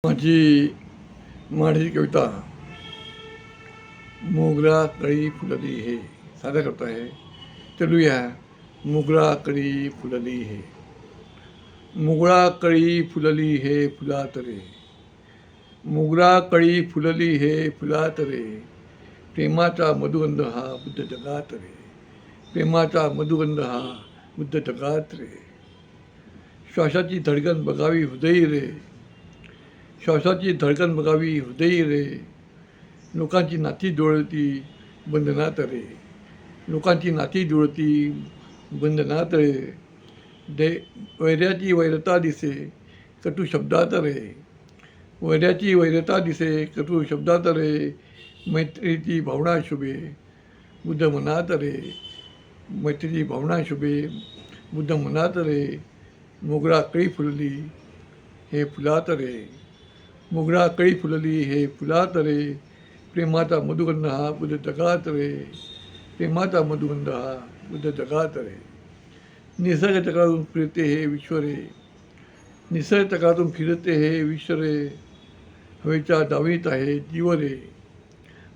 माझी मराठी कविता मोगरा कळी फुलली हे सादर करत आहे. चलूया. मोगरा कळी फुलली हे, मोगरा कळी फुलली हे फुलात रे, मोगरा कळी फुलली हे फुलात रे, प्रेमाचा मधुगंध हा बुद्ध जगात रे, प्रेमाचा मधुगंध हा बुद्ध जगात रे. श्वासाची धडकन बघावी हृदयी रे, श्वासाची धडकन बघावी हृदयी रे, लोकांची नाती जुळती बंधनात रे, लोकांची नाती जुळती बंधनात रे. वैऱ्याची वैरता दिसे कटू शब्दात रे, वैऱ्याची वैरता दिसे कटू शब्दात रे, मैत्रीची भावना शुभे बुद्ध मनात रे, मैत्रीची भावना शुभे बुद्ध मनात रे. मोगरा कळी फुलली हे फुलात रे, मोगरा कळी फुलली हे फुलात रे, प्रेमाचा मधुगंध हा बुद्ध जगात रे, प्रेमाचा मधुगंध हा बुद्ध जगात रे. निसर्ग चक्रातून फिरते हे विश्व रे, निसर्ग चक्रातून फिरते हे विश्व रे, हवेच्या दावीत आहे जीव रे,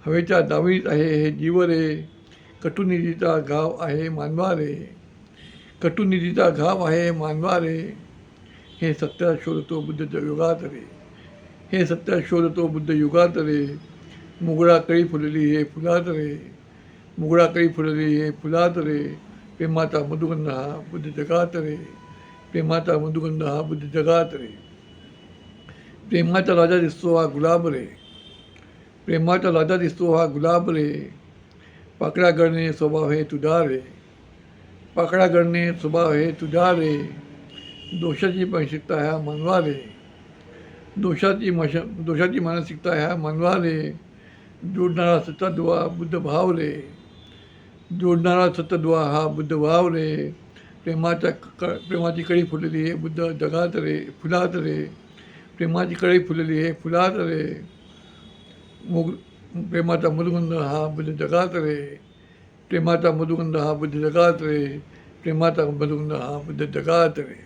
हवेच्या दावीत आहे हे जीव रे, कटुनिधीचा घाव आहे मानवा रे, कटुनिधीचा घाव आहे मानवा रे. हे सत्य शोधतो बुद्ध युगात रे, हे सत्य शोधतो बुद्ध युगात रे. मोगरा कळी फुलली हे फुलात रे, मोगरा कळी फुलली हे फुलात रे, प्रेमाचा मधुगंध हा बुद्ध जगात रे, प्रेमाचा मधुगंध हा बुद्ध जगात रे. प्रेमाचा राजा दिसतो हा गुलाब रे, प्रेमाचा राजा दिसतो हा गुलाब रे, पाकळ्या गळणे स्वभाव हे तुझा रे, पाकळ्या गळणे स्वभाव हे तुझा रे. दोषाची मानसिकता ह्या मानवा रे, दोषाची मानसिकता ह्या मानवा रे. जोडणारा सच्चा दुवा बुद्ध भाव रे, जोडणारा सच्चा दुवा हा बुद्ध भाव रे. प्रेमाची कळी फुललेली हे बुद्ध जगात रे, फुलात रे, प्रेमाची कळी फुललेली हे फुलात रे. प्रेमाचा मधुगंध हा बुद्ध जगात रे, प्रेमाचा मधुगंध हा बुद्ध जगात रे, प्रेमाचा मधुगंध हा बुद्ध जगात रे.